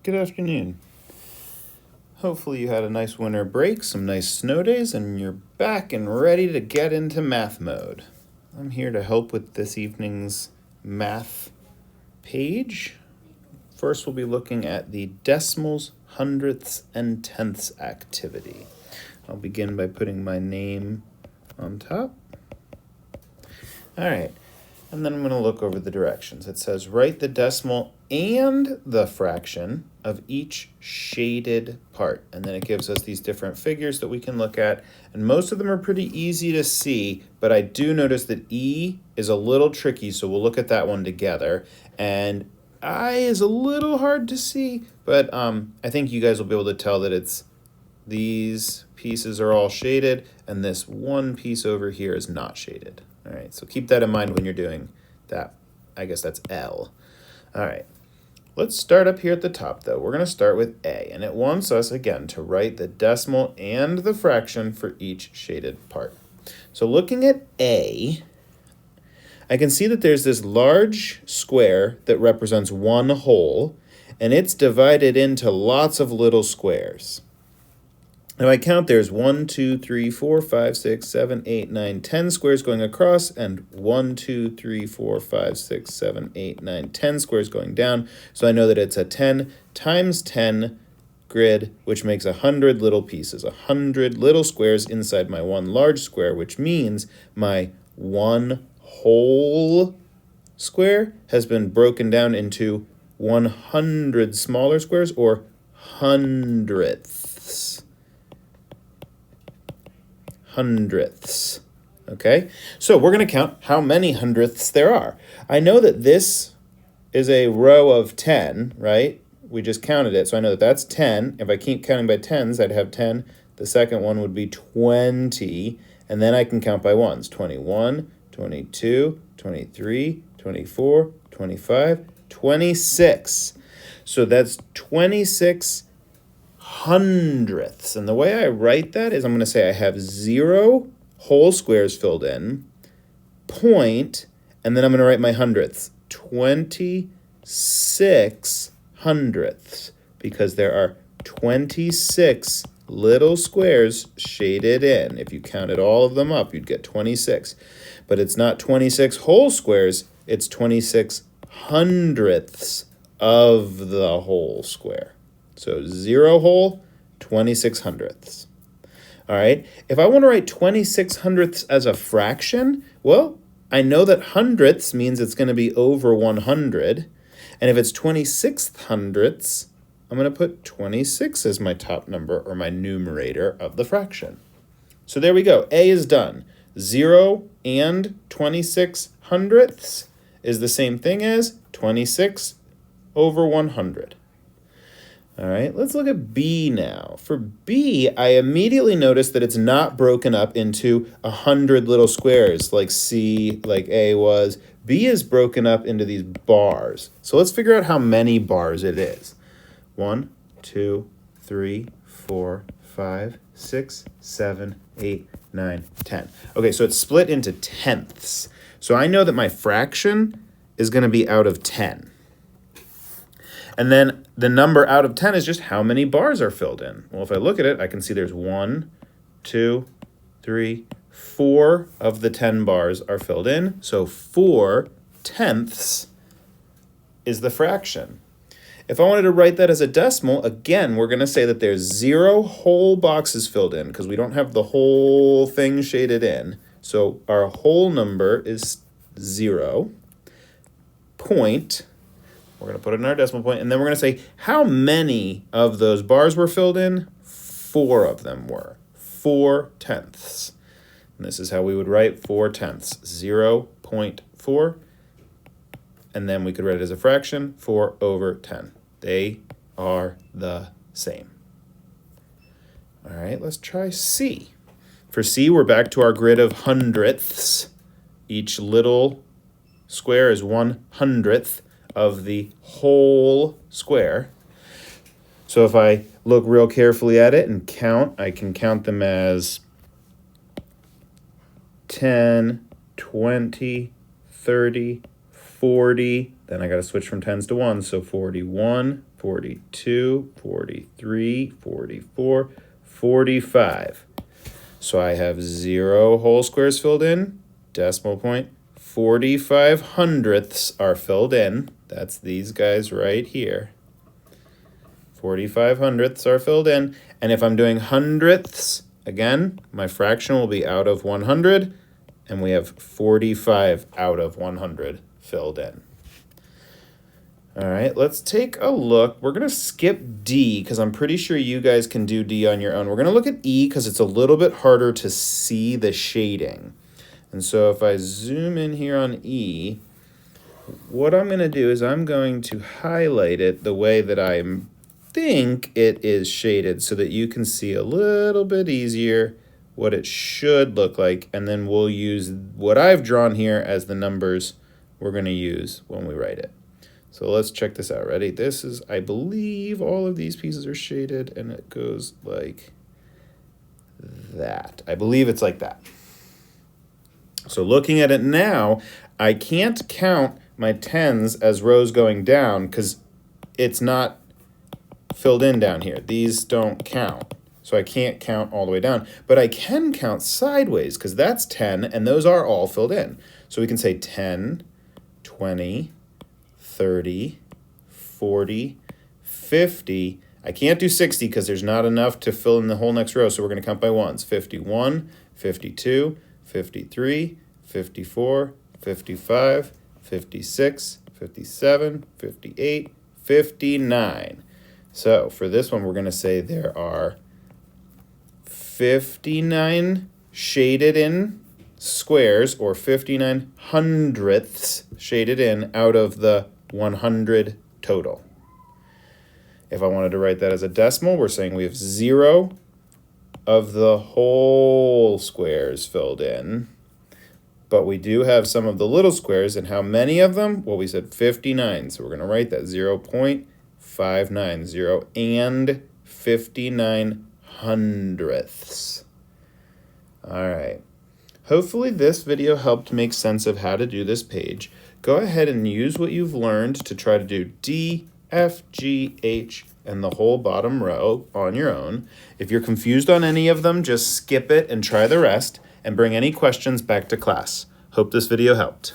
Good afternoon. Hopefully you had a nice winter break, some nice snow days, and you're back and ready to get into math mode. I'm here to help with this evening's math page. First, we'll be looking at the decimals, hundredths, and tenths activity. I'll begin by putting my name on top. All right, and then I'm going to look over the directions. It says write the decimal and the fraction of each shaded part. And then it gives us these different figures that we can look at. And most of them are pretty easy to see, but I do notice that E is a little tricky, so we'll look at that one together. And I is a little hard to see, but I think you guys will be able to tell that it's these pieces are all shaded, and this one piece over here is not shaded. All right, so keep that in mind when you're doing that. I guess that's L. All right, let's start up here at the top, though. We're going to start with A, and it wants us, again, to write the decimal and the fraction for each shaded part. So looking at A, I can see that there's this large square that represents one whole, and it's divided into lots of little squares. Now I count there's 1, 2, 3, 4, 5, 6, 7, 8, 9, 10 squares going across, and 1, 2, 3, 4, 5, 6, 7, 8, 9, 10 squares going down. So I know that it's a 10 times 10 grid, which makes 100 little pieces, 100 little squares inside my one large square, which means my one whole square has been broken down into 100 smaller squares, or hundredths. Hundredths. Okay, so we're going to count how many hundredths there are. I know that this is a row of 10, right? We just counted it, so I know that that's 10. If I keep counting by tens, I'd have 10. The second one would be 20, and then I can count by ones. 21, 22, 23, 24, 25, 26. So that's 26 hundredths. And the way I write that is I'm going to say I have 0 whole squares filled in, point, and then I'm going to write my hundredths. 26 hundredths, because there are 26 little squares shaded in. If you counted all of them up, you'd get 26. But it's not 26 whole squares, it's 26 hundredths of the whole square. So 0 whole, 26 hundredths. All right, if I want to write 26 hundredths as a fraction, well, I know that hundredths means it's going to be over 100. And if it's 26 hundredths, I'm going to put 26 as my top number, or my numerator of the fraction. So there we go. A is done. 0 and 26 hundredths is the same thing as 26 over 100. All right, let's look at B now. For B, I immediately notice that it's not broken up into 100 little squares like C, like A was. B is broken up into these bars. So let's figure out how many bars it is. 1, 2, 3, 4, 5, 6, 7, 8, 9, 10. Okay, so it's split into tenths. So I know that my fraction is going to be out of 10. And then the number out of 10 is just how many bars are filled in. Well, if I look at it, I can see there's 1, 2, 3, 4 of the 10 bars are filled in. So 4 tenths is the fraction. If I wanted to write that as a decimal, again, we're going to say that there's 0 whole boxes filled in because we don't have the whole thing shaded in. So our whole number is 0. Point. We're going to put it in our decimal point, and then we're going to say how many of those bars were filled in. 4 of them were. 4 tenths. And this is how we would write 4 tenths. 0.4. And then we could write it as a fraction, 4 over 10. They are the same. All right, let's try C. For C, we're back to our grid of hundredths. Each little square is 1/100th of the whole square. So if I look real carefully at it and count, I can count them as 10, 20, 30, 40, Then I got to switch from tens to ones. So 41, 42, 43, 44, 45. So I have 0 whole squares filled in, decimal point. 45 hundredths are filled in. That's these guys right here. 45 hundredths are filled in. And if I'm doing hundredths, again, my fraction will be out of 100. And we have 45 out of 100 filled in. All right, let's take a look. We're going to skip D because I'm pretty sure you guys can do D on your own. We're going to look at E because it's a little bit harder to see the shading. And so if I zoom in here on E, what I'm going to do is I'm going to highlight it the way that I think it is shaded so that you can see a little bit easier what it should look like. And then we'll use what I've drawn here as the numbers we're going to use when we write it. So let's check this out. Ready? This is, I believe all of these pieces are shaded and it goes like that. I believe it's like that. So looking at it now, I can't count my tens as rows going down because it's not filled in down here. These don't count. So I can't count all the way down. But I can count sideways because that's 10 and those are all filled in. So we can say 10, 20, 30, 40, 50. I can't do 60 because there's not enough to fill in the whole next row, so we're going to count by ones. 51, 52, 53, 54, 55, 56, 57, 58, 59. So for this one, we're going to say there are 59 shaded in squares, or 59 hundredths shaded in out of the 100 total. If I wanted to write that as a decimal, we're saying we have 0 of the whole squares filled in, but we do have some of the little squares, and how many of them? Well, we said 59, so we're going to write that 0.59, 0 and 59 hundredths. All right. Hopefully this video helped make sense of how to do this page. Go ahead and use what you've learned to try to do D, F, G, H, and the whole bottom row on your own. If you're confused on any of them, just skip it and try the rest, and bring any questions back to class. Hope this video helped.